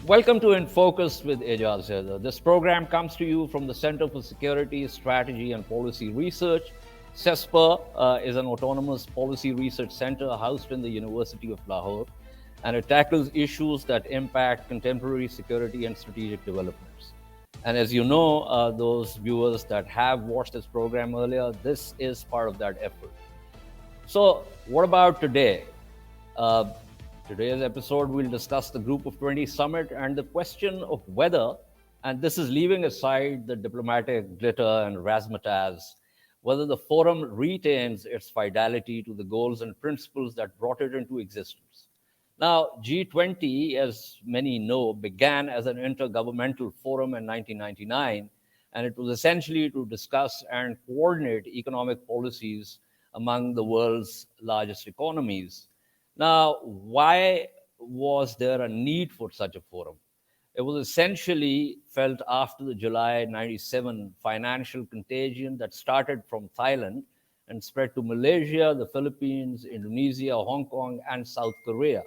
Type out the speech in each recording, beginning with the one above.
Welcome to InFocus with Ejaz here. This program comes to you from the Center for Security, Strategy and Policy Research. CESPA is an autonomous policy research center housed in the University of Lahore, and it tackles issues that impact contemporary security and strategic developments. And as you know, those viewers that have watched this program earlier, this is part of that effort. So what about today? Today's episode, we'll discuss the Group of 20 summit and the question of whether, and this is leaving aside the diplomatic glitter and razzmatazz, whether the forum retains its fidelity to the goals and principles that brought it into existence. Now, G20, as many know, began as an intergovernmental forum in 1999, and it was essentially to discuss and coordinate economic policies among the world's largest economies. Now, why was there a need for such a forum? It was essentially felt after the July 97 financial contagion that started from Thailand and spread to Malaysia, the Philippines, Indonesia, Hong Kong, and South Korea.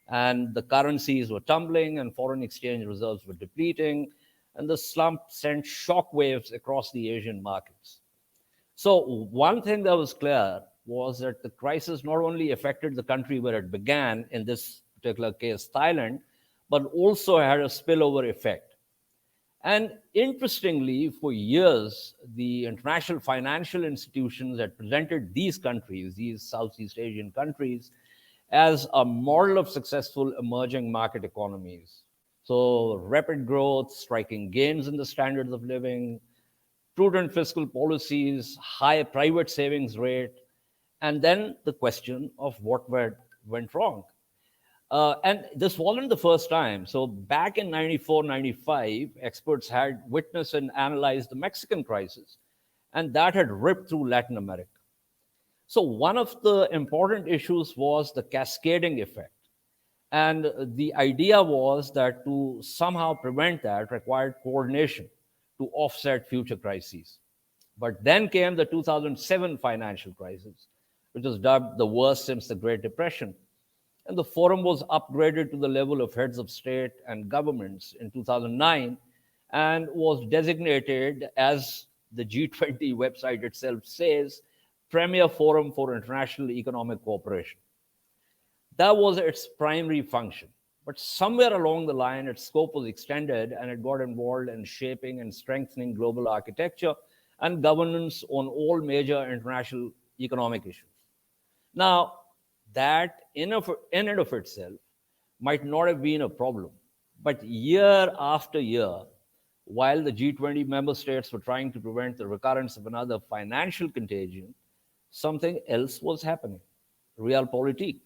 And the currencies were tumbling and foreign exchange reserves were depleting, and the slump sent shockwaves across the Asian markets. So one thing that was clear was that the crisis not only affected the country where it began, in this particular case, Thailand, but also had a spillover effect. And interestingly, for years, the international financial institutions had presented these countries, these Southeast Asian countries, as a model of successful emerging market economies. So rapid growth, striking gains in the standards of living, prudent fiscal policies, high private savings rate, and then the question of what went wrong. And this wasn't the first time. So back in 94, 95, experts had witnessed and analyzed the Mexican crisis, and that had ripped through Latin America. So one of the important issues was the cascading effect. And the idea was that to somehow prevent that required coordination to offset future crises. But then came the 2007 financial crisis, which was dubbed the worst since the Great Depression. And the forum was upgraded to the level of heads of state and governments in 2009 and was designated, as the G20 website itself says, Premier Forum for International Economic Cooperation. That was its primary function. But somewhere along the line, its scope was extended and it got involved in shaping and strengthening global architecture and governance on all major international economic issues. Now, that in and of itself might not have been a problem. But year after year, while the G20 member states were trying to prevent the recurrence of another financial contagion, something else was happening, realpolitik.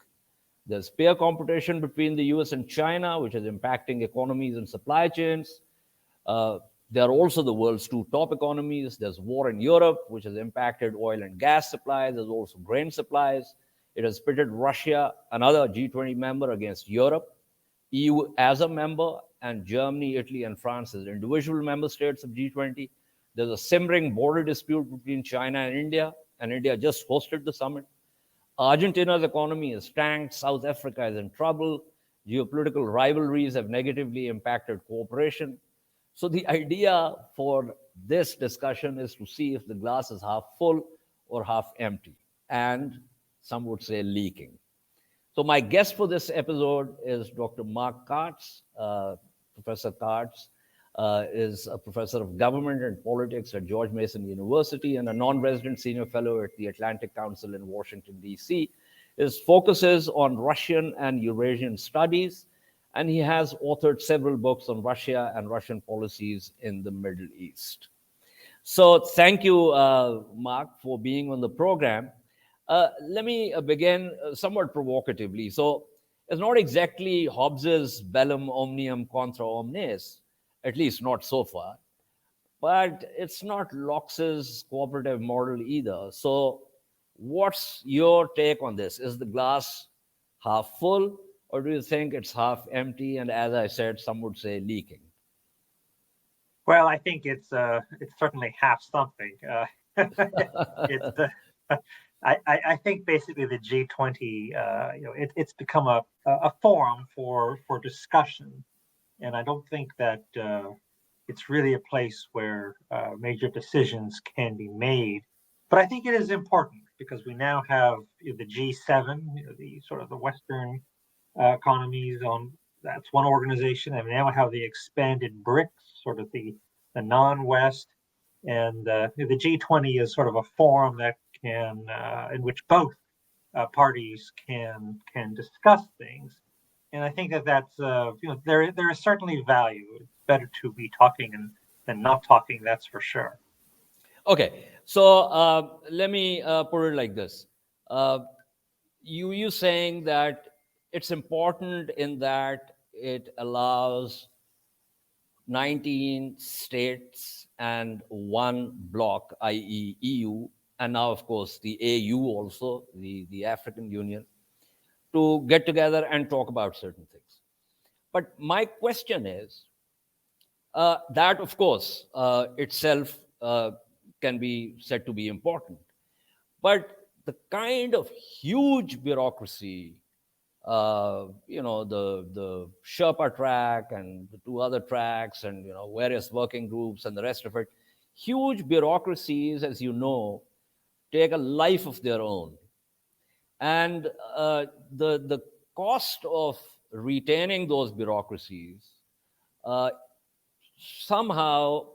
There's peer competition between the US and China, which is impacting economies and supply chains. They are also the world's two top economies. There's war in Europe, which has impacted oil and gas supplies. There's also grain supplies. It has pitted Russia, another G20 member, against Europe, EU as a member, and Germany, Italy, and France as individual member states of G20. There's a simmering border dispute between China and India just hosted the summit. Argentina's economy is tanked. South Africa is in trouble. Geopolitical rivalries have negatively impacted cooperation. So the idea for this discussion is to see if the glass is half full or half empty, and some would say leaking. So my guest for this episode is Dr. Mark Katz. Professor Katz is a professor of government and politics at George Mason University and a non-resident senior fellow at the Atlantic Council in Washington, D.C. His focus is on Russian and Eurasian studies, and he has authored several books on Russia and Russian policies in the Middle East. So thank you, Mark, for being on the program. Let me begin somewhat provocatively. So it's not exactly Hobbes's bellum omnium contra omnes, at least not so far, but it's not Locke's cooperative model either. So what's your take on this? Is the glass half full, or do you think it's half empty? And as I said, some would say leaking. Well, I think it's certainly half something. I think basically the G20, it's become a forum for discussion and I don't think that it's really a place where major decisions can be made. But I think it is important because we now have the G7, the sort of the Western economies on that's one organization, and we now have the expanded BRICS, sort of the non-West, and the G20 is sort of a forum that can in which both parties can discuss things. And I think that that's there is certainly value. It's better to be talking than not talking. That's for sure. Okay, so let me put it like this: you saying that it's important in that it allows 19 states and one bloc, i.e., EU, and now, of course, the AU also, the African Union, to get together and talk about certain things. But my question is that, of course, itself can be said to be important. But the kind of huge bureaucracy, the Sherpa track and the two other tracks and, various working groups and the rest of it, huge bureaucracies, as you know, take a life of their own. And the cost of retaining those bureaucracies somehow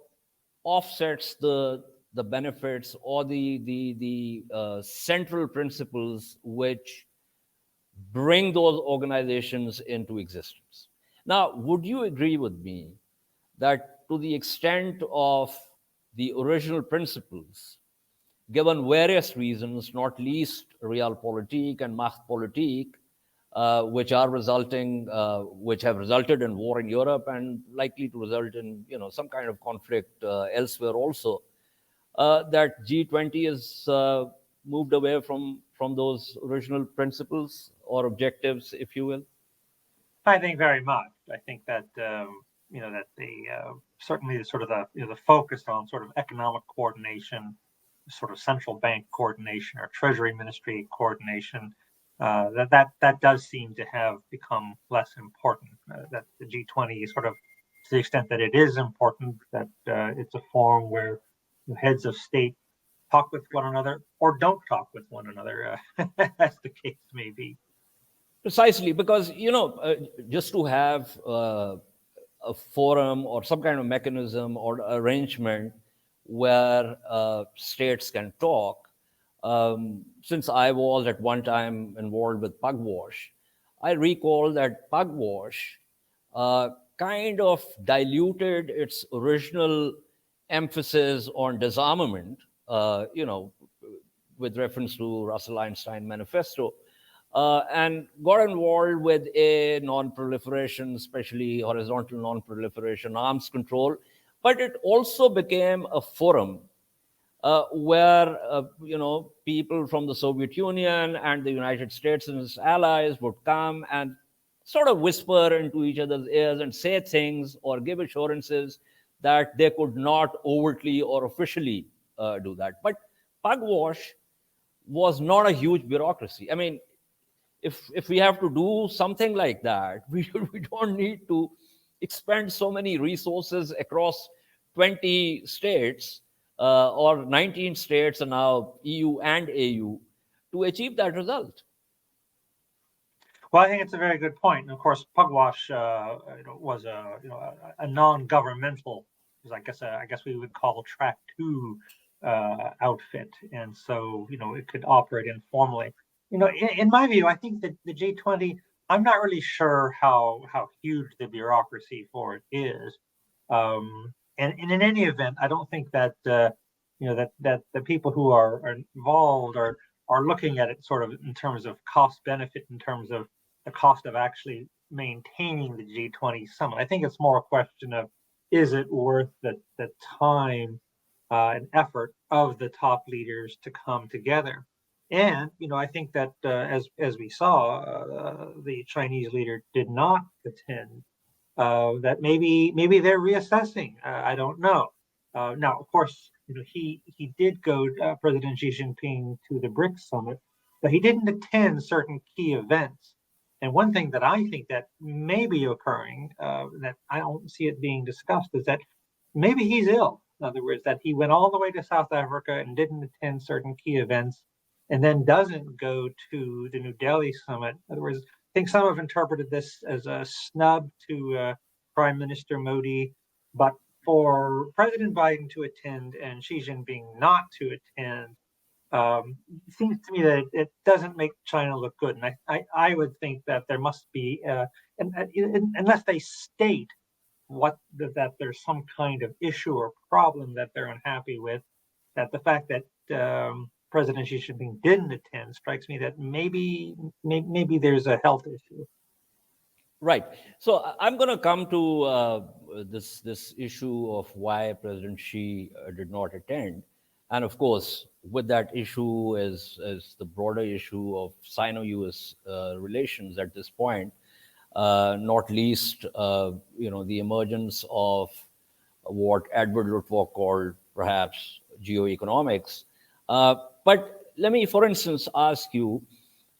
offsets the benefits or the central principles which bring those organizations into existence. Now, would you agree with me that to the extent of the original principles, given various reasons, not least realpolitik and machtpolitik, which have resulted in war in Europe and likely to result in some kind of conflict elsewhere also, that G20 is moved away from those original principles or objectives, if you will? I think very much. I think that that the certainly the sort of the focus on sort of economic coordination, sort of central bank coordination or Treasury Ministry coordination, that does seem to have become less important. That the G20 sort of, to the extent that it is important, that it's a forum where the heads of state talk with one another or don't talk with one another, as the case may be. Precisely, because just to have a forum or some kind of mechanism or arrangement where states can talk. Since I was at one time involved with Pugwash, I recall that Pugwash kind of diluted its original emphasis on disarmament, with reference to Russell Einstein Manifesto, and got involved with a non-proliferation, especially horizontal non-proliferation, arms control. But it also became a forum where people from the Soviet Union and the United States and its allies would come and sort of whisper into each other's ears and say things or give assurances that they could not overtly or officially do that. But Pugwash was not a huge bureaucracy. I mean, if we have to do something like that, we don't need to expend so many resources across 20 states or 19 states and now EU and AU to achieve that result. Well, I think it's a very good point. And of course, Pugwash was a non-governmental, I guess we would call Track 2 outfit, and so it could operate informally. In my view, I think that the G20, I'm not really sure how huge the bureaucracy for it is, and in any event, I don't think that that the people who are involved are looking at it sort of in terms of cost benefit, in terms of the cost of actually maintaining the G20 summit. I think it's more a question of, is it worth the time and effort of the top leaders to come together? And I think that as we saw, the Chinese leader did not attend. That maybe they're reassessing. I don't know. Now, of course, he did go, President Xi Jinping, to the BRICS summit, but he didn't attend certain key events. And one thing that I think that may be occurring, that I don't see it being discussed, is that maybe he's ill. In other words, that he went all the way to South Africa and didn't attend certain key events, and then doesn't go to the New Delhi summit. In other words, I think some have interpreted this as a snub to Prime Minister Modi, but for President Biden to attend and Xi Jinping not to attend, it seems to me that it doesn't make China look good. And I would think that there must be, unless they state that there's some kind of issue or problem that they're unhappy with, that the fact that President Xi Jinping didn't attend strikes me that maybe there's a health issue. Right. So I'm going to come to this issue of why President Xi did not attend. And of course, with that issue is the broader issue of Sino-U.S. relations at this point, not least, the emergence of what Edward Luttwak called perhaps geoeconomics. But let me, for instance, ask you,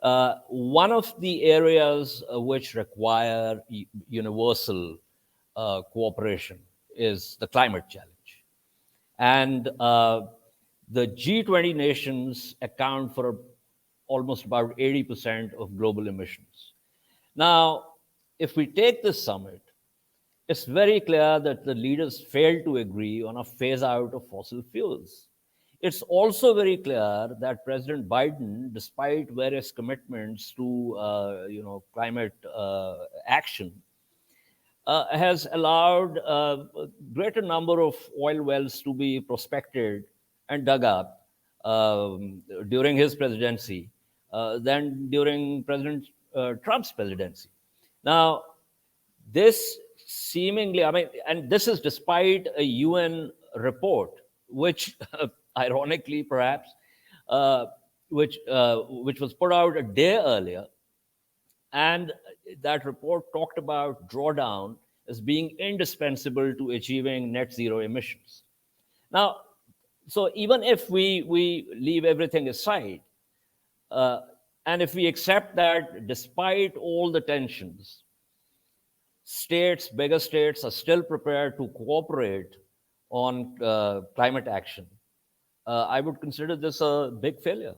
one of the areas which require universal cooperation is the climate challenge. And the G20 nations account for almost about 80% of global emissions. Now, if we take this summit, it's very clear that the leaders failed to agree on a phase out of fossil fuels. It's also very clear that President Biden, despite various commitments to climate action, has allowed a greater number of oil wells to be prospected and dug up during his presidency than during President Trump's presidency. Now, this seemingly, and this is despite a UN report, which ironically perhaps, which was put out a day earlier, and that report talked about drawdown as being indispensable to achieving net zero emissions. Now, so even if we leave everything aside, and if we accept that despite all the tensions, bigger states are still prepared to cooperate on climate action, I would consider this a big failure.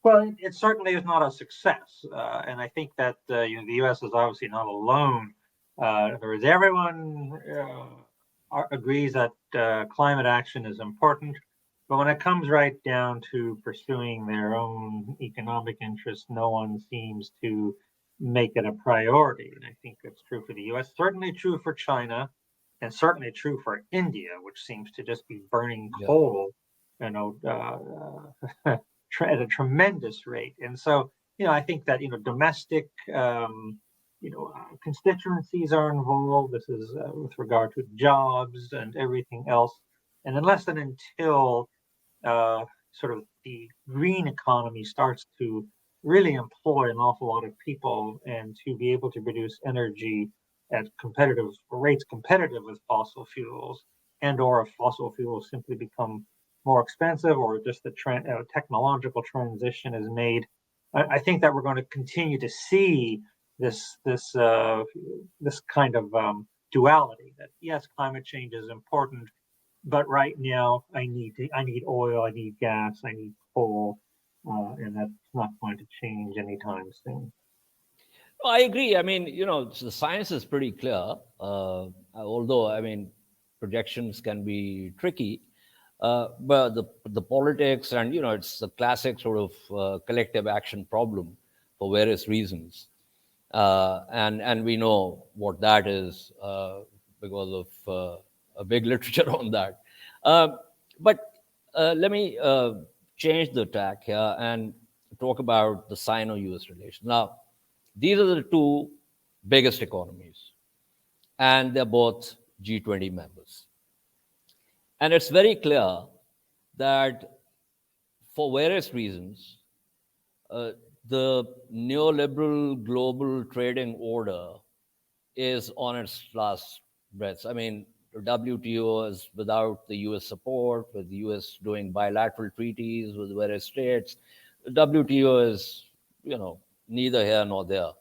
Well, it certainly is not a success, and I think that the U.S. is obviously not alone. In other words, everyone agrees that climate action is important, but when it comes right down to pursuing their own economic interests, no one seems to make it a priority. And I think that's true for the U.S., certainly true for China, and certainly true for India, which seems to just be burning coal, at a tremendous rate. And so, I think that, domestic, constituencies are involved. This is with regard to jobs and everything else. And unless and until sort of the green economy starts to really employ an awful lot of people and to be able to produce energy at competitive rates competitive with fossil fuels, and or if fossil fuels simply become more expensive, or just the technological transition is made, I think that we're going to continue to see this kind of duality. That yes, climate change is important, but right now I need oil, I need gas, I need coal, and that's not going to change anytime soon. I agree. The science is pretty clear, although projections can be tricky. But the politics and, it's the classic sort of collective action problem for various reasons. And we know what that is because of a big literature on that. But let me change the tack here and talk about the Sino-U.S. relations. Now, these are the two biggest economies, and they're both G20 members. And it's very clear that for various reasons, the neoliberal global trading order is on its last breaths. The WTO is without the US support, with the US doing bilateral treaties with various states. The WTO is, neither here nor there.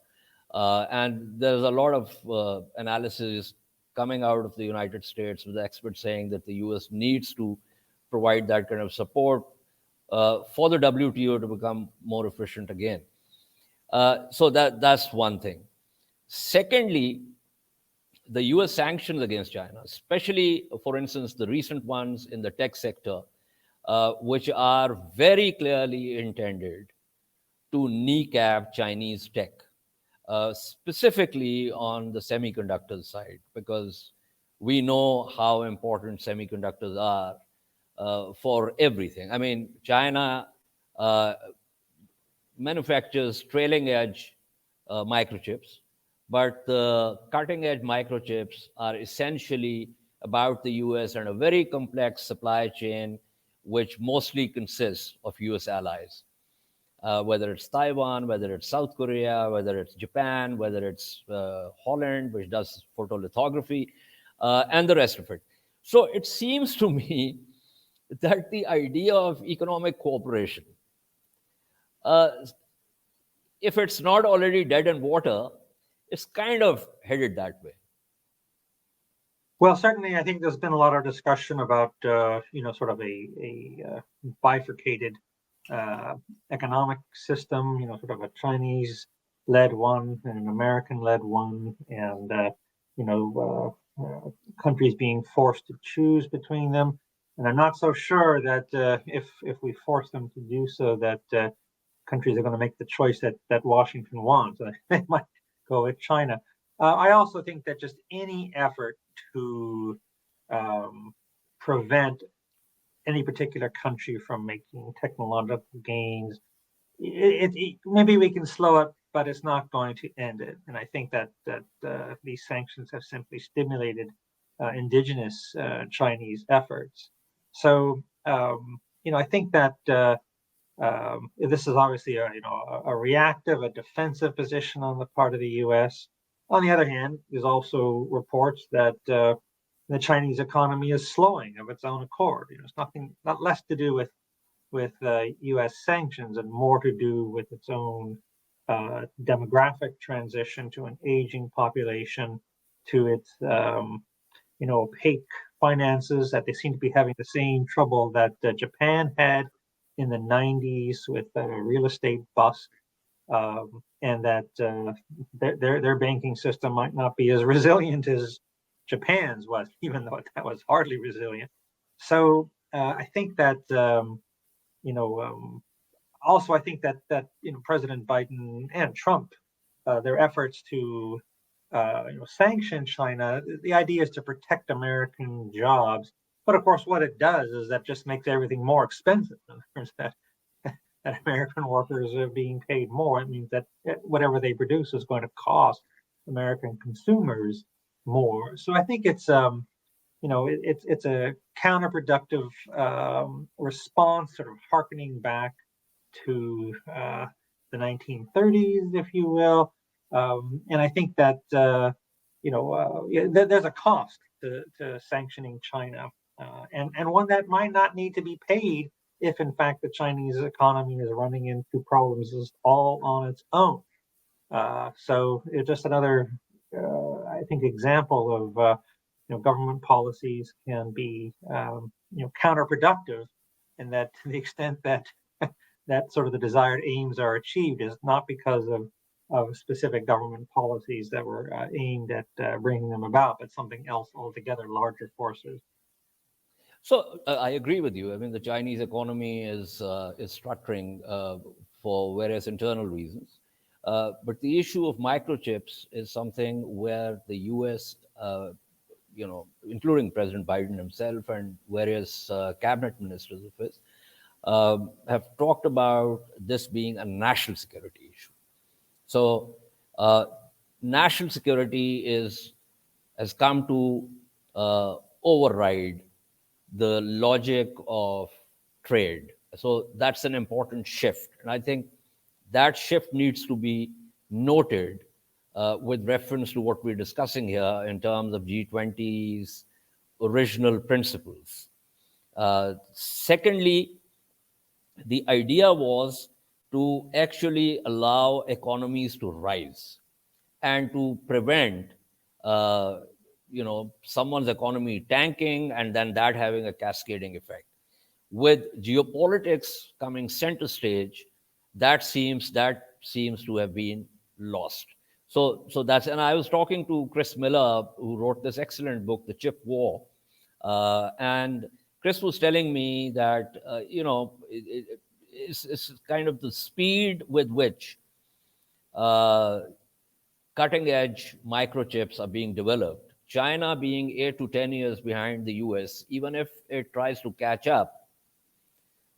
And there's a lot of analysis coming out of the United States with experts saying that the US needs to provide that kind of support for the WTO to become more efficient again. So that's one thing. Secondly, the US sanctions against China, especially, for instance, the recent ones in the tech sector, which are very clearly intended to kneecap Chinese tech, specifically on the semiconductor side, because we know how important semiconductors are for everything. I mean, China manufactures trailing edge microchips, but the cutting edge microchips are essentially about the US and a very complex supply chain, which mostly consists of US allies. Whether it's Taiwan, whether it's South Korea, whether it's Japan, whether it's Holland, which does photolithography, and the rest of it. So it seems to me that the idea of economic cooperation, if it's not already dead in water, it's kind of headed that way. Well, certainly, I think there's been a lot of discussion about, sort of a bifurcated economic system, sort of a Chinese-led one and an American-led one, and countries being forced to choose between them. And I'm not so sure that if we force them to do so, that countries are going to make the choice that Washington wants. They might go with China. I also think that just any effort to prevent any particular country from making technological gains, maybe we can slow it, but it's not going to end it. And I think that these sanctions have simply stimulated indigenous Chinese efforts. So I think that this is obviously a reactive, a defensive position on the part of the U.S. On the other hand, there's also reports that the Chinese economy is slowing of its own accord. It's not less to do with U.S. sanctions and more to do with its own demographic transition to an aging population, to its opaque finances, that they seem to be having the same trouble that Japan had in the 90s with real estate bust, and that their banking system might not be as resilient as Japan's was, even though that was hardly resilient. So I think that also I think that President Biden and Trump, their efforts to sanction China, the idea is to protect American jobs. But of course, what it does is that just makes everything more expensive. In terms that American workers are being paid more. It means that whatever they produce is going to cost American consumers more. So I think it's it's a counterproductive response, sort of harkening back to the 1930s, if you will. And I think that there's a cost to sanctioning China, and one that might not need to be paid if, in fact, the Chinese economy is running into problems all on its own. So it's just another, I think, example of government policies can be counterproductive, and that to the extent that that sort of the desired aims are achieved is not because of specific government policies that were aimed at bringing them about, but something else altogether, larger forces. So I agree with you. I mean, the Chinese economy is struggling for various internal reasons. But the issue of microchips is something where the U.S., including President Biden himself and various cabinet ministers of his, have talked about this being a national security issue. So national security has come to override the logic of trade. So that's an important shift. And I think that shift needs to be noted with reference to what we're discussing here in terms of G20's original principles. Secondly, the idea was to actually allow economies to rise and to prevent someone's economy tanking and then that having a cascading effect. With geopolitics coming center stage, that seems to have been lost. So that's, and I was talking to Chris Miller, who wrote this excellent book, The Chip War, and Chris was telling me that it's kind of the speed with which cutting edge microchips are being developed. China being 8 to 10 years behind the US, even if it tries to catch up,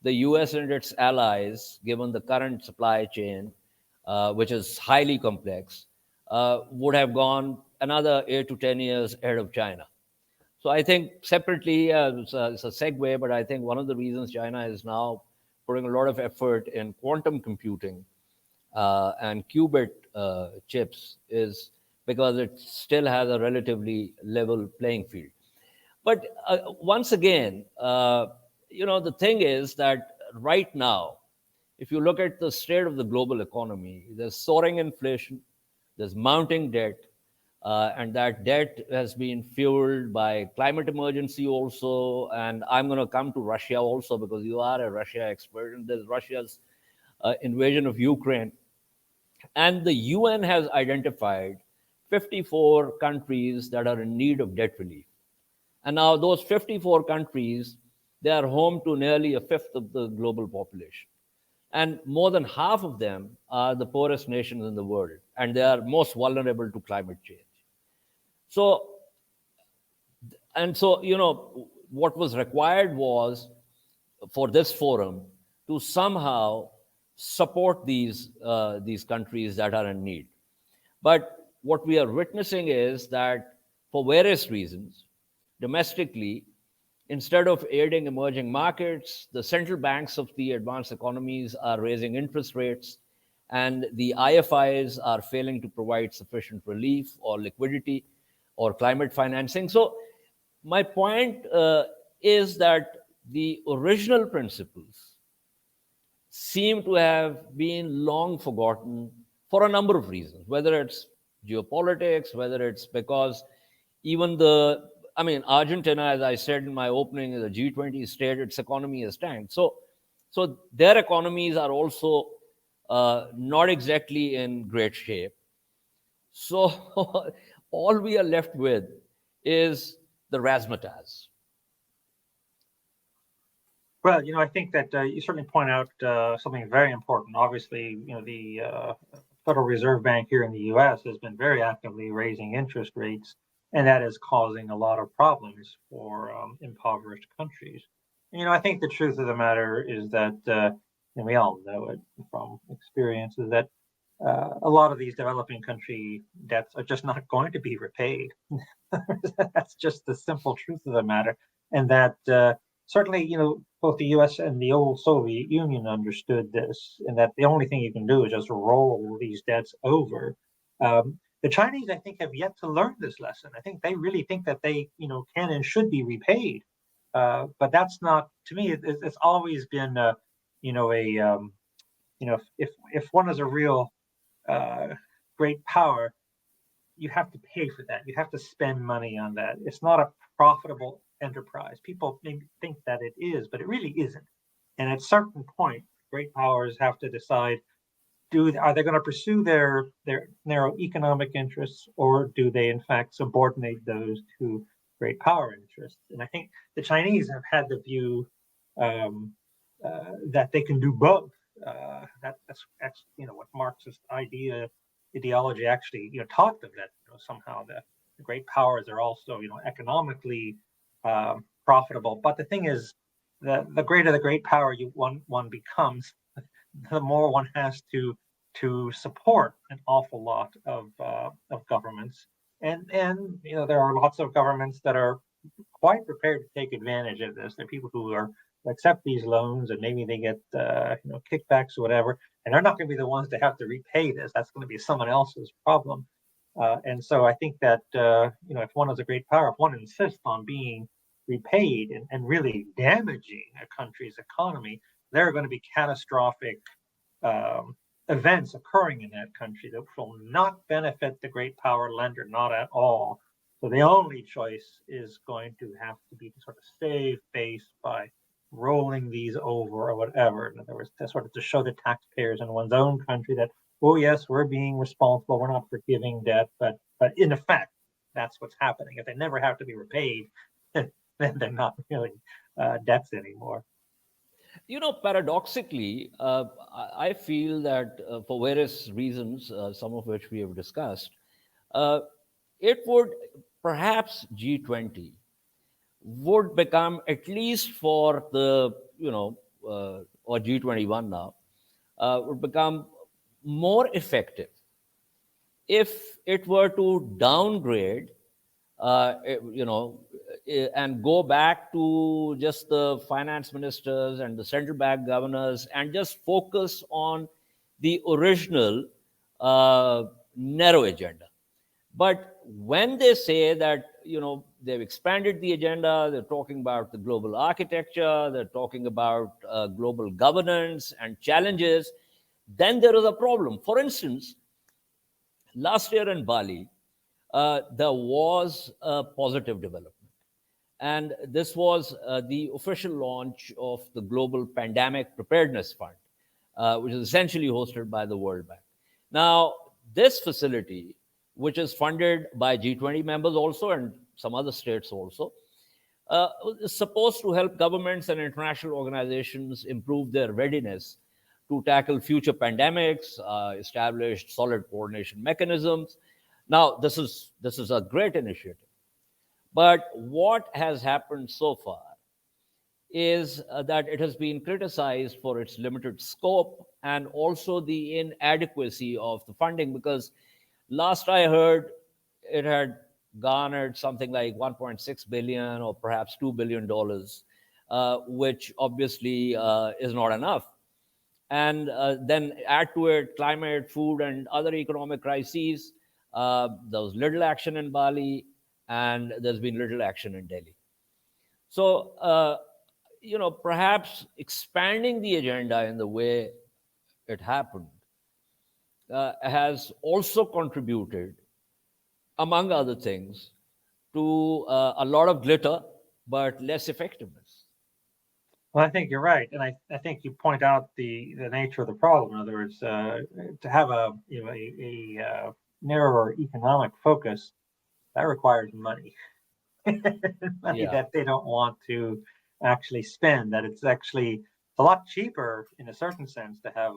the US and its allies, given the current supply chain, which is highly complex, would have gone another 8 to 10 years ahead of China. So I think separately, it's a segue, but I think one of the reasons China is now putting a lot of effort in quantum computing and qubit chips is because it still has a relatively level playing field. But once again, the thing is that right now, if you look at the state of the global economy, there's soaring inflation, there's mounting debt, and that debt has been fueled by climate emergency also. And I'm going to come to Russia also because you are a Russia expert, and there's Russia's invasion of Ukraine. And the UN has identified 54 countries that are in need of debt relief. And now those 54 countries, they are home to nearly a fifth of the global population. And more than half of them are the poorest nations in the world, and they are most vulnerable to climate change. So, what was required was for this forum to somehow support these countries that are in need. But what we are witnessing is that for various reasons, domestically, instead of aiding emerging markets, the central banks of the advanced economies are raising interest rates, and the IFIs are failing to provide sufficient relief or liquidity or climate financing. So my point is that the original principles seem to have been long forgotten for a number of reasons, whether it's geopolitics, whether it's because even Argentina, as I said in my opening, is a G20 state, its economy has tanked. So their economies are also not exactly in great shape. So all we are left with is the razzmatazz. Well, I think that you certainly point out something very important. Obviously, the Federal Reserve Bank here in the U.S. has been very actively raising interest rates, and that is causing a lot of problems for impoverished countries. I think the truth of the matter is that, and we all know it from experience, is that a lot of these developing country debts are just not going to be repaid. That's just the simple truth of the matter, and that certainly, both the U.S. and the old Soviet Union understood this, and that the only thing you can do is just roll these debts over. The Chinese, I think, have yet to learn this lesson. I think they really think that they, can and should be repaid, but that's not. To me, it's always been, if one is a real great power, you have to pay for that. You have to spend money on that. It's not a profitable enterprise. People may think that it is, but it really isn't. And at a certain point, great powers have to decide: are they going to pursue their narrow economic interests, or do they in fact subordinate those to great power interests? And I think the Chinese have had the view that they can do both. That's what Marxist ideology actually taught them, that somehow the great powers are also economically profitable. But the thing is, the greater the great power one becomes, the more one has to support an awful lot of governments, and there are lots of governments that are quite prepared to take advantage of this. There are people who are accept these loans, and maybe they get kickbacks or whatever, and they're not going to be the ones to have to repay this. That's going to be someone else's problem. And so I think that if one is a great power, if one insists on being repaid and really damaging a country's economy, there are going to be catastrophic events occurring in that country that will not benefit the great power lender, not at all. So the only choice is going to have to be to sort of save face by rolling these over or whatever. In other words, to sort of to show the taxpayers in one's own country that, oh yes, we're being responsible, we're not forgiving debt, but in effect, that's what's happening. If they never have to be repaid, then they're not really debts anymore. Paradoxically, I feel that for various reasons, some of which we have discussed, uh, it would perhaps G20 would become, at least for the, or G21 now, would become more effective if it were to downgrade, and go back to just the finance ministers and the central bank governors and just focus on the original narrow agenda. But when they say that, they've expanded the agenda, they're talking about the global architecture, they're talking about global governance and challenges, then there is a problem. For instance, last year in Bali, there was a positive development. And this was the official launch of the Global Pandemic Preparedness Fund, which is essentially hosted by the World Bank. Now, this facility, which is funded by G20 members also and some other states also, is supposed to help governments and international organizations improve their readiness to tackle future pandemics, establish solid coordination mechanisms. Now, this is a great initiative. But what has happened so far is that it has been criticized for its limited scope and also the inadequacy of the funding, because last I heard, it had garnered something like 1.6 billion or perhaps $2 billion, which obviously is not enough. And then add to it climate, food, and other economic crises. There was little action in Bali, and there's been little action in Delhi. So, perhaps expanding the agenda in the way it happened has also contributed, among other things, to a lot of glitter, but less effectiveness. Well, I think you're right, and I think you point out the nature of the problem. In other words, to have a narrower economic focus, that requires money, money Yeah. that they don't want to actually spend. That it's actually a lot cheaper, in a certain sense, to have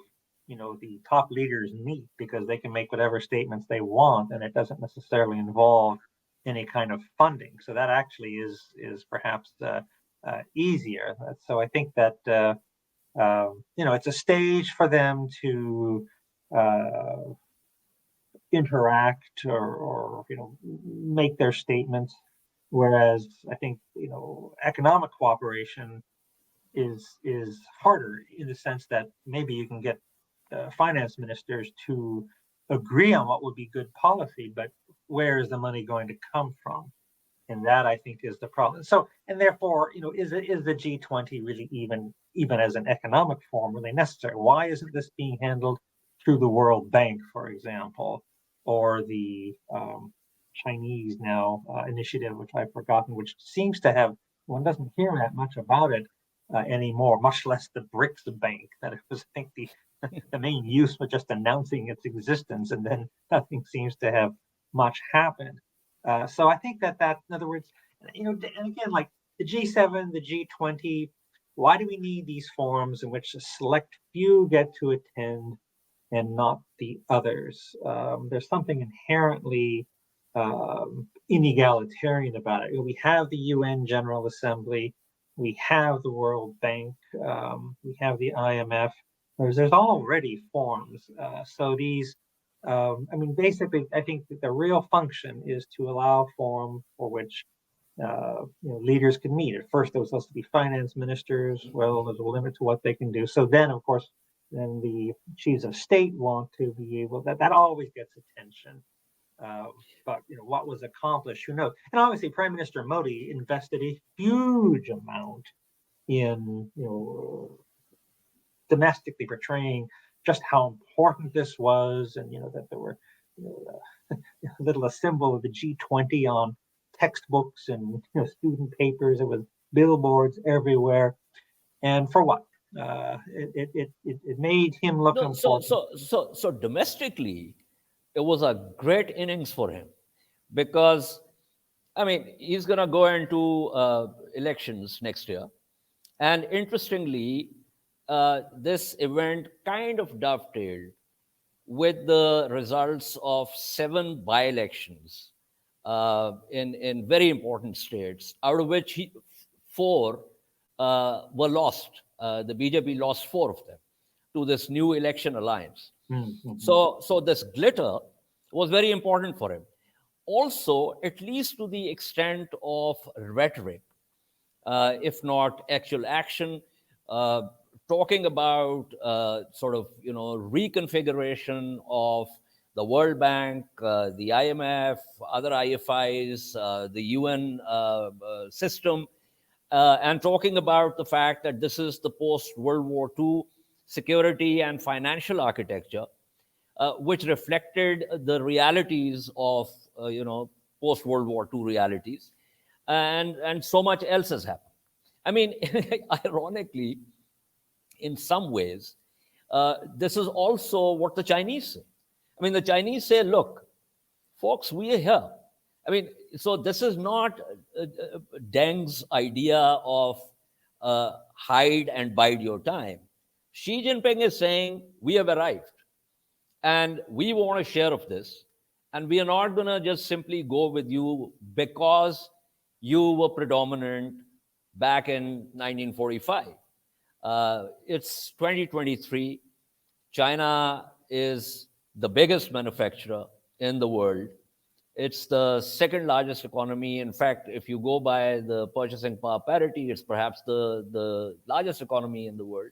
the top leaders meet, because they can make whatever statements they want, and it doesn't necessarily involve any kind of funding. So that actually is perhaps easier. So I think that it's a stage for them to interact or make their statements. Whereas I think economic cooperation is harder, in the sense that maybe you can get finance ministers to agree on what would be good policy, but where is the money going to come from? And that, I think, is the problem. So, and therefore, is the G20 really even as an economic forum really necessary? Why isn't this being handled through the World Bank, for example, or the Chinese now initiative, which I've forgotten, which seems to have, one doesn't hear that much about it anymore, much less the BRICS Bank. That it was, I think, the main use was just announcing its existence, and then nothing seems to have much happened. So I think that in other words, and again, like the G7, the G20, why do we need these forums in which a select few get to attend and not the others? There's something inherently inegalitarian about it. We have the UN General Assembly, we have the World Bank, we have the IMF. There's already forums. So these, basically, I think that the real function is to allow forum for which leaders can meet. At first, there was supposed to be finance ministers. Well, there's a limit to what they can do. So then, of course, then the chiefs of state want to be able, that always gets attention. But what was accomplished, who knows? And obviously, Prime Minister Modi invested a huge amount in domestically portraying just how important this was, and that there were a little symbol of the G20 on textbooks and student papers. It was billboards everywhere, and for what? It made him look important. So domestically, it was a great innings for him, because I mean, he's going to go into elections next year, and interestingly, this event kind of dovetailed with the results of 7 by-elections in very important states, out of which 4 were lost. The BJP lost 4 of them to this new election alliance. Mm-hmm. So this glitter was very important for him. Also, at least to the extent of rhetoric, if not actual action, talking about sort of reconfiguration of the World Bank, the IMF, other IFIs, the UN system, and talking about the fact that this is the post-World War II security and financial architecture, which reflected the realities of post-World War II realities, and so much else has happened. I mean, ironically, in some ways, this is also what the Chinese say. I mean, the Chinese say, look, folks, we are here. I mean, so this is not Deng's idea of hide and bide your time. Xi Jinping is saying, we have arrived, and we want a share of this, and we are not going to just simply go with you because you were predominant back in 1945. It's 2023. China is the biggest manufacturer in the world. It's the second largest economy. In fact, if you go by the purchasing power parity, it's perhaps the largest economy in the world.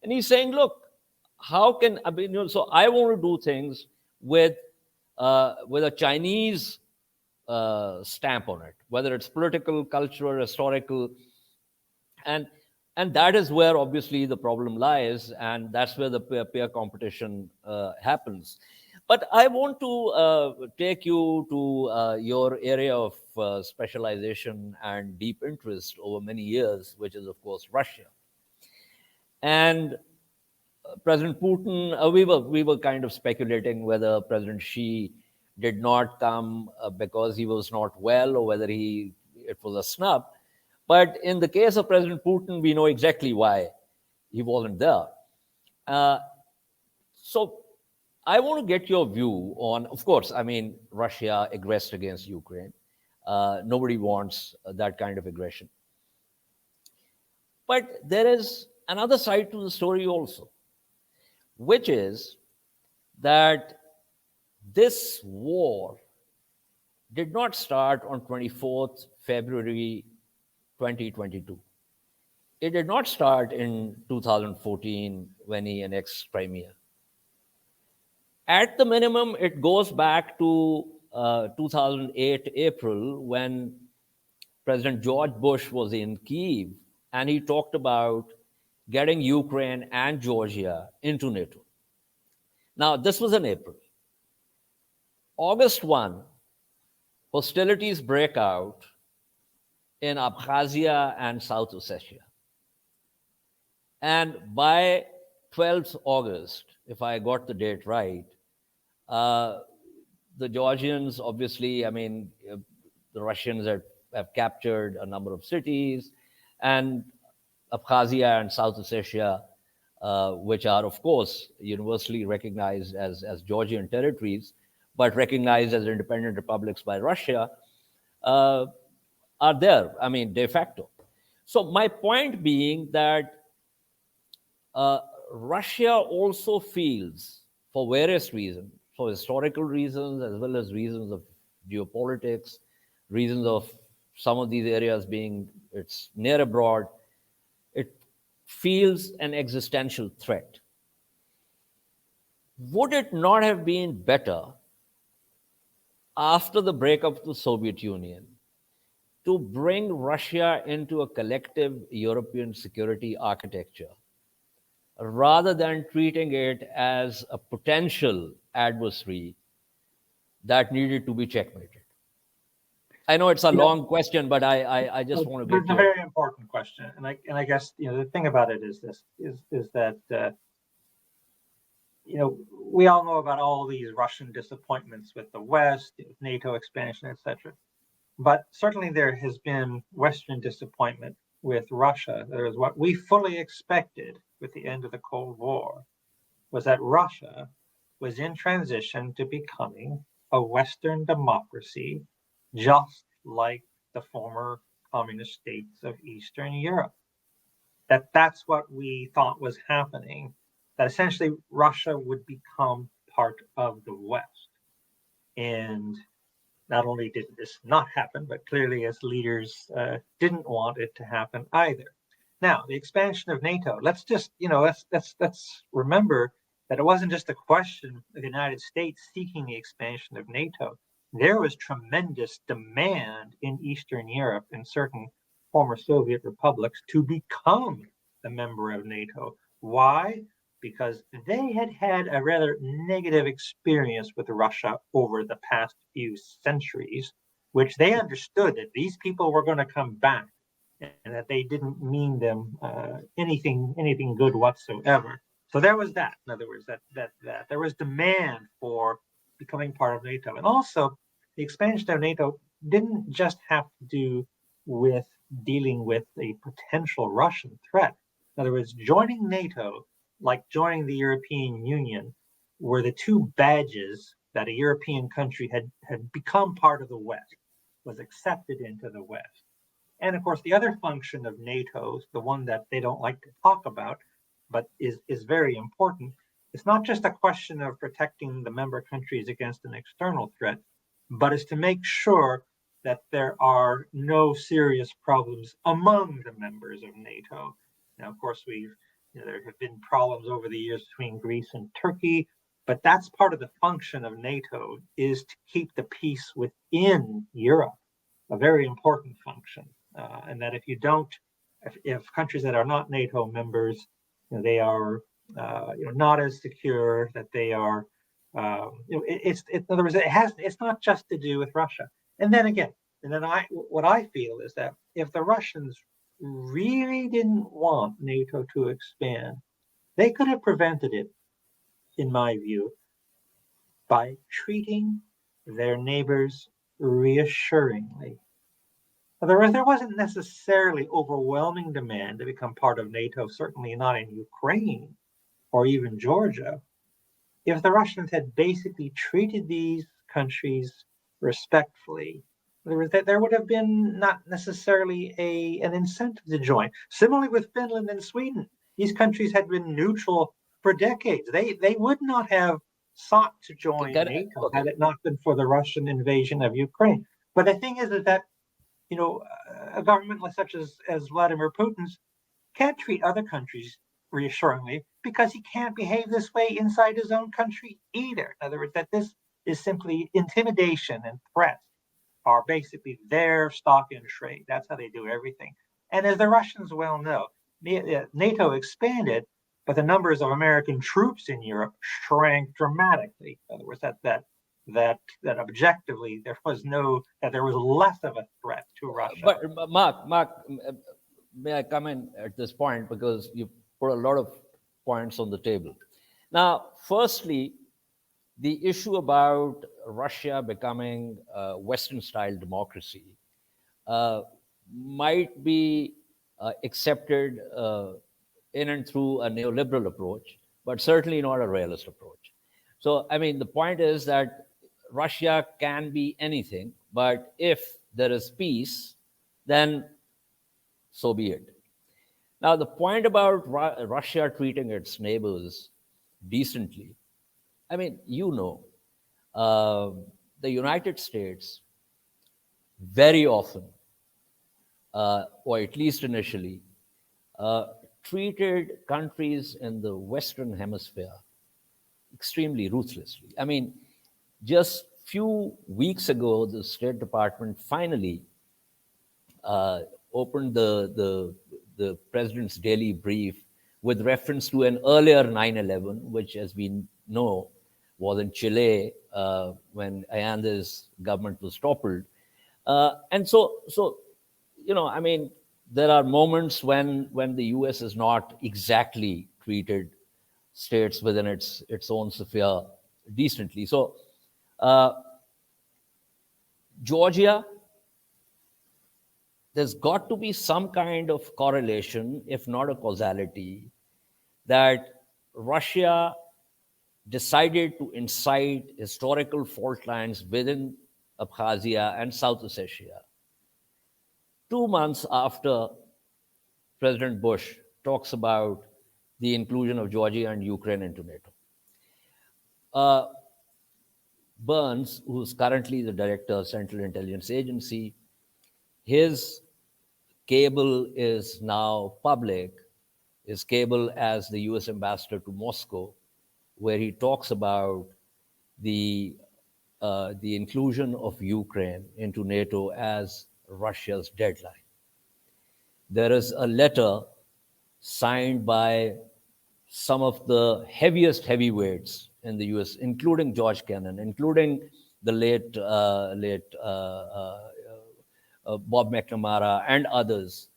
And he's saying, look, how can I mean? So I want to do things with a Chinese stamp on it, whether it's political, cultural, historical, and that is where obviously the problem lies, and that's where the peer competition happens. But I want to take you to your area of specialization and deep interest over many years, which is, of course, Russia. And President Putin, we were kind of speculating whether President Xi did not come because he was not well, or whether it was a snub. But in the case of President Putin, we know exactly why he wasn't there. So I want to get your view on, of course, I mean, Russia aggressed against Ukraine. Nobody wants that kind of aggression. But there is another side to the story also, which is that this war did not start on 24th February 2022. It did not start in 2014 when he annexed Crimea. At the minimum, it goes back to 2008 April, when President George Bush was in Kyiv, and he talked about getting Ukraine and Georgia into NATO. Now, this was in April. August 1, hostilities break out in Abkhazia and South Ossetia. And by 12th August, if I got the date right, the Georgians, obviously, I mean, the Russians have captured a number of cities, and Abkhazia and South Ossetia, which are, of course, universally recognized as Georgian territories, but recognized as independent republics by Russia, are there, I mean, de facto. So my point being that Russia also feels, for various reasons, for historical reasons as well as reasons of geopolitics, reasons of some of these areas being it's near abroad, it feels an existential threat. Would it not have been better after the breakup of the Soviet Union to bring Russia into a collective European security architecture rather than treating it as a potential adversary that needed to be checkmated? I know it's a long question, but I just want to It's get a your... very important question, and I guess the thing about it is this: is that we all know about all these Russian disappointments with the West, NATO expansion, etc. But certainly there has been Western disappointment with Russia. There is what we fully expected with the end of the Cold War, was that Russia was in transition to becoming a Western democracy, just like the former communist states of Eastern Europe. That's what we thought was happening, that essentially Russia would become part of the West. And not only did this not happen, but clearly as leaders didn't want it to happen either. Now, the expansion of NATO, let's just, let's remember that it wasn't just a question of the United States seeking the expansion of NATO. There was tremendous demand in Eastern Europe, in certain former Soviet republics, to become a member of NATO. Why? Because they had had a rather negative experience with Russia over the past few centuries, which they understood that these people were going to come back and that they didn't mean them anything good whatsoever. So there was that. In other words, that there was demand for becoming part of NATO, and also the expansion of NATO didn't just have to do with dealing with a potential Russian threat. In other words, joining NATO, like joining the European Union, were the two badges that a European country had become part of the West, was accepted into the West. And of course, the other function of NATO, the one that they don't like to talk about, but is very important, it's not just a question of protecting the member countries against an external threat, but is to make sure that there are no serious problems among the members of NATO. Now, of course, there have been problems over the years between Greece and Turkey, but that's part of the function of NATO, is to keep the peace within Europe, a very important function. And that if countries that are not NATO members, they are not as secure, that they are, in other words, it's not just to do with Russia. And then what I feel is that if the Russians really didn't want NATO to expand, they could have prevented it, in my view, by treating their neighbors reassuringly. There wasn't necessarily overwhelming demand to become part of NATO, certainly not in Ukraine or even Georgia. If the Russians had basically treated these countries respectfully, there would have been not necessarily an incentive to join. Similarly with Finland and Sweden, these countries had been neutral for decades. They would not have sought to join NATO had it not been for the Russian invasion of Ukraine. But the thing is that a government such as Vladimir Putin's can't treat other countries reassuringly, because he can't behave this way inside his own country either. In other words, that this is simply intimidation, and threats are basically their stock in trade. That's how they do everything. And as the Russians well know, NATO expanded, but the numbers of American troops in Europe shrank dramatically. In other words, that objectively there was less of a threat to Russia. But Mark, may I come in at this point, because you put a lot of points on the table. Now, firstly, the issue about Russia becoming a Western-style democracy might be accepted in and through a neoliberal approach, but certainly not a realist approach. So, I mean, the point is that Russia can be anything, but if there is peace, then so be it. Now, the point about Russia treating its neighbors decently, I mean, the United States very often, or at least initially, treated countries in the Western Hemisphere extremely ruthlessly. I mean, just few weeks ago, the State Department finally opened the president's daily brief with reference to an earlier 9/11, which, as we know, was in Chile when Allende's government was toppled. And so, I mean, there are moments when the U.S. is not exactly treated states within its own sphere decently. So, Georgia, there's got to be some kind of correlation, if not a causality, that Russia decided to incite historical fault lines within Abkhazia and South Ossetia 2 months after President Bush talks about the inclusion of Georgia and Ukraine into NATO. Burns, who's currently the director of Central Intelligence Agency, his cable is now public, his cable as the US ambassador to Moscow, where he talks about the inclusion of Ukraine into NATO as Russia's deadline. There is a letter signed by some of the heaviest heavyweights in the US, including George Kennan, including the late Bob McNamara and others,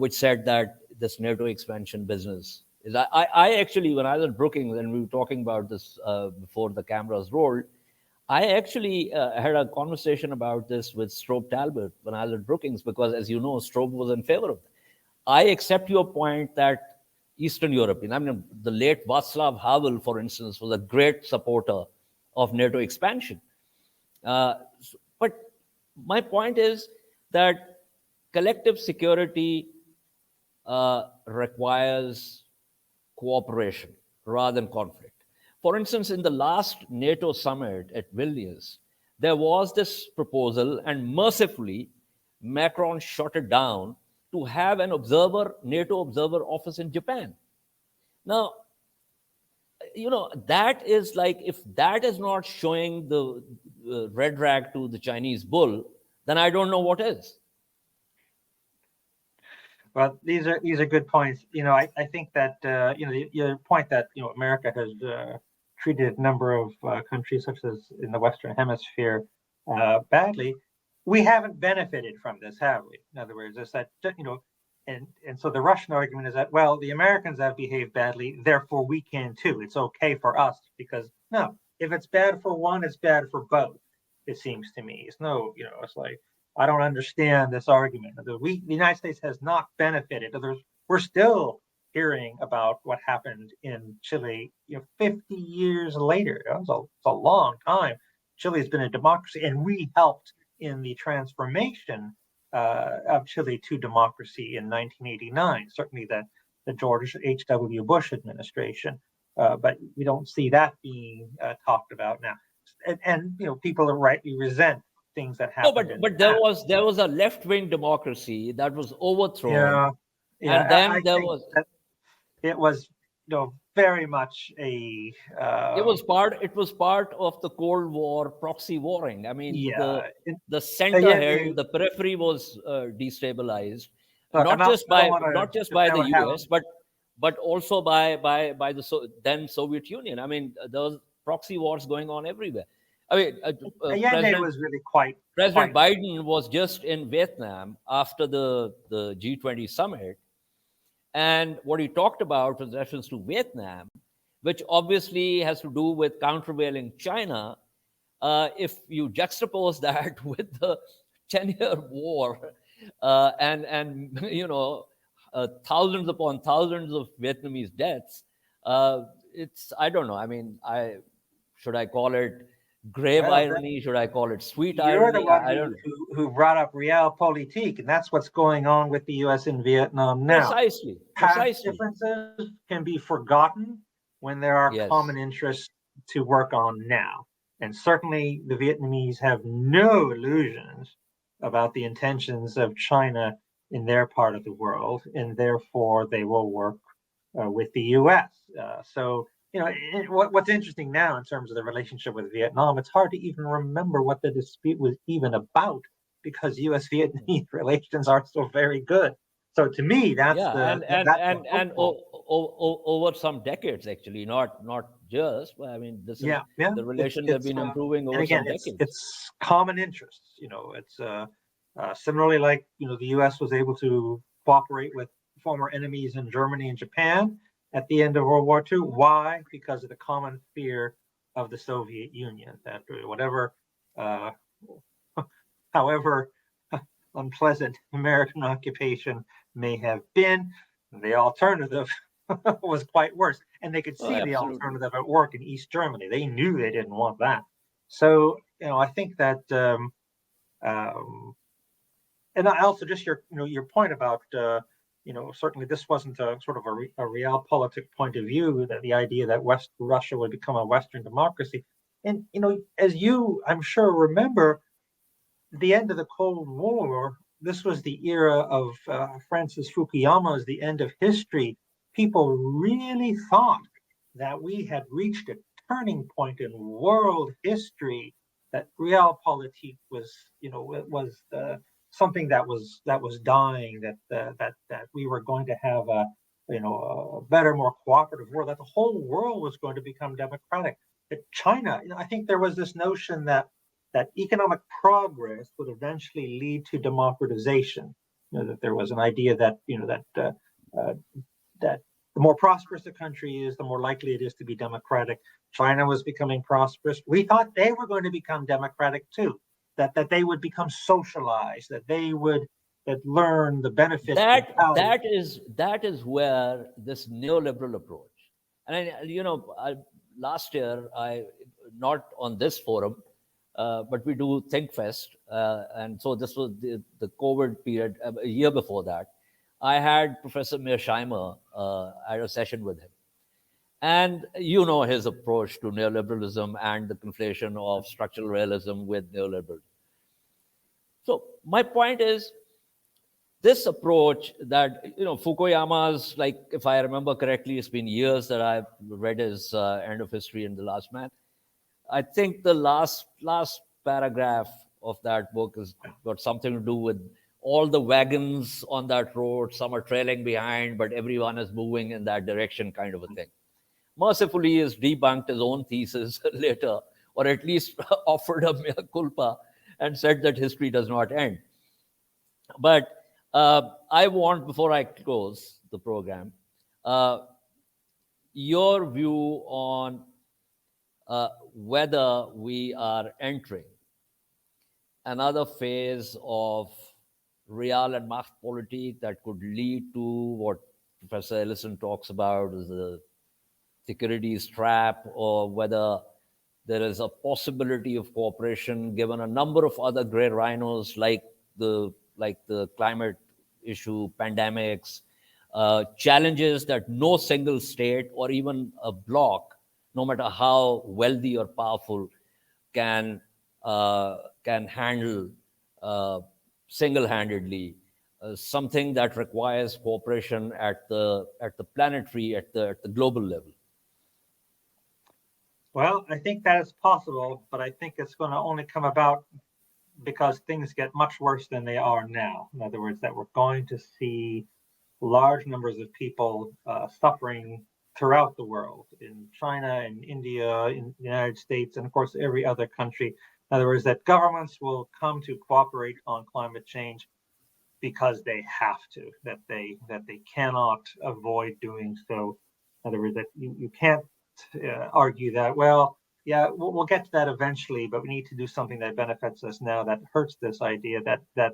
which said that this NATO expansion business is. I actually, when I was at Brookings and we were talking about this before the cameras rolled, I actually had a conversation about this with Strobe Talbot when I was at Brookings, because, as you know, Strobe was in favor of that. I accept your point that Eastern European, I mean, the late Václav Havel, for instance, was a great supporter of NATO expansion. But my point is that collective security requires cooperation rather than conflict. For instance, in the last NATO summit at Vilnius, there was this proposal, and mercifully, Macron shot it down, to have an NATO observer office in Japan. Now, that is like, if that is not showing the red rag to the Chinese bull, then I don't know what is. Well, these are good points. I think that your point that America has treated a number of countries, such as in the Western Hemisphere, badly. We haven't benefited from this, have we? In other words, it's that and so the Russian argument is that, well, the Americans have behaved badly, therefore we can too. It's okay for us, because no, if it's bad for one, it's bad for both. It seems to me. It's no, it's like, I don't understand this argument. The United States has not benefited. We're still hearing about what happened in Chile, 50 years later. It's a long time. Chile has been a democracy, and we helped in the transformation of Chile to democracy in 1989. Certainly the George H.W. Bush administration, but we don't see that being talked about now. And people rightly resent things that happened. No, but there was a left-wing democracy that was overthrown. Yeah, and then it was very much a it was part of the Cold War proxy warring. I mean, the center held, the periphery was destabilized, not just by the US, but also by the then Soviet Union. I mean, there was proxy wars going on everywhere. I mean, President Biden was just in Vietnam after the G20 summit, and what he talked about was reference to Vietnam, which obviously has to do with countervailing China. If you juxtapose that with the 10-year war and thousands upon thousands of Vietnamese deaths, it's, I don't know. I mean, should I call it grave irony? Should I call it sweet irony? You're the one who brought up realpolitik, and that's what's going on with the U.S. in Vietnam now. Precisely. Past differences can be forgotten when there are common interests to work on now. And certainly the Vietnamese have no illusions about the intentions of China in their part of the world, and therefore they will work with the U.S. What's interesting now in terms of the relationship with Vietnam, it's hard to even remember what the dispute was even about, because U.S.-Vietnamese relations are so very good. So to me, that's over some decades, actually, not just. But I mean, this is the relations have been improving over some decades. It's common interests. It's similarly like the U.S. was able to cooperate with former enemies in Germany and Japan at the end of World War II. Why? Because of the common fear of the Soviet Union, that whatever, however unpleasant American occupation may have been, the alternative was quite worse. And they could see the alternative at work in East Germany. They knew they didn't want that. So, I think that, and I also just your point about, certainly this wasn't a sort of a realpolitik point of view, that the idea that Russia would become a Western democracy. And, as you, I'm sure, remember, the end of the Cold War, this was the era of Francis Fukuyama's The End of History. People really thought that we had reached a turning point in world history, that realpolitik was, was something that was dying, that we were going to have a better, more cooperative world, that the whole world was going to become democratic. That China, I think there was this notion that economic progress would eventually lead to democratization. That there was an idea that that the more prosperous a country is, the more likely it is to be democratic. China was becoming prosperous. We thought they were going to become democratic too. That they would become socialized. That they would learn the benefits. That is where this neoliberal approach. And last year, not on this forum, but we do ThinkFest, and so this was the COVID period. A year before that, I had Professor Mearsheimer at a session with him, and his approach to neoliberalism and the conflation of structural realism with neoliberalism. So my point is, this approach that Fukuyama's, like, if I remember correctly, it's been years that I've read his End of History and The Last Man. I think the last paragraph of that book has got something to do with all the wagons on that road. Some are trailing behind, but everyone is moving in that direction, kind of a thing. Mercifully, he has debunked his own thesis later, or at least offered a mea culpa and said that history does not end. But I want, before I close the program, your view on whether we are entering another phase of real and Machtpolitik that could lead to what Professor Ellison talks about as the securities trap, or whether there is a possibility of cooperation given a number of other gray rhinos like the climate issue, pandemics, challenges that no single state or even a bloc, no matter how wealthy or powerful, can handle single-handedly. Something that requires cooperation at the planetary, at the global level. Well, I think that is possible, but I think it's going to only come about because things get much worse than they are now. In other words, that we're going to see large numbers of people suffering throughout the world, in China, in India, in the United States, and of course every other country. In other words, that governments will come to cooperate on climate change because they have to, that they cannot avoid doing so. In other words, that you can't argue that, well, yeah, we'll get to that eventually, but we need to do something that benefits us now, that hurts this idea that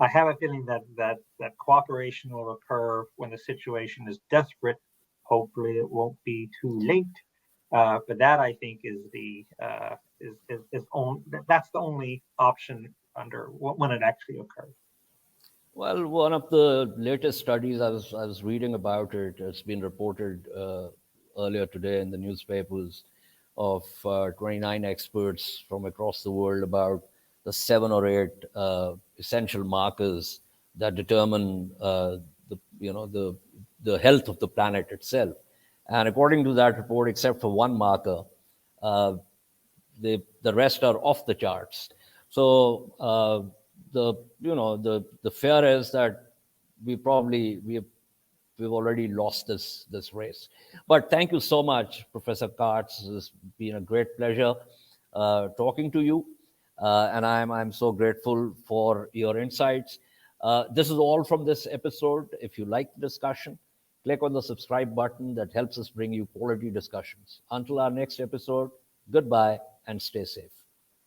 I have a feeling that cooperation will occur when the situation is desperate. Hopefully it won't be too late. But that, I think, is that's the only option under when it actually occurs. Well, one of the latest studies I was reading about it, it's been reported earlier today in the newspapers, of 29 experts from across the world about the 7 or 8 essential markers that determine the health of the planet itself. And according to that report, except for one marker, the rest are off the charts. So the fear is that we have we've already lost this race. But thank you so much, Professor Katz. It's been a great pleasure talking to you, and I'm so grateful for your insights. This is all from this episode. If you like the discussion, click on the subscribe button. That helps us bring you quality discussions. Until our next episode, goodbye and stay safe.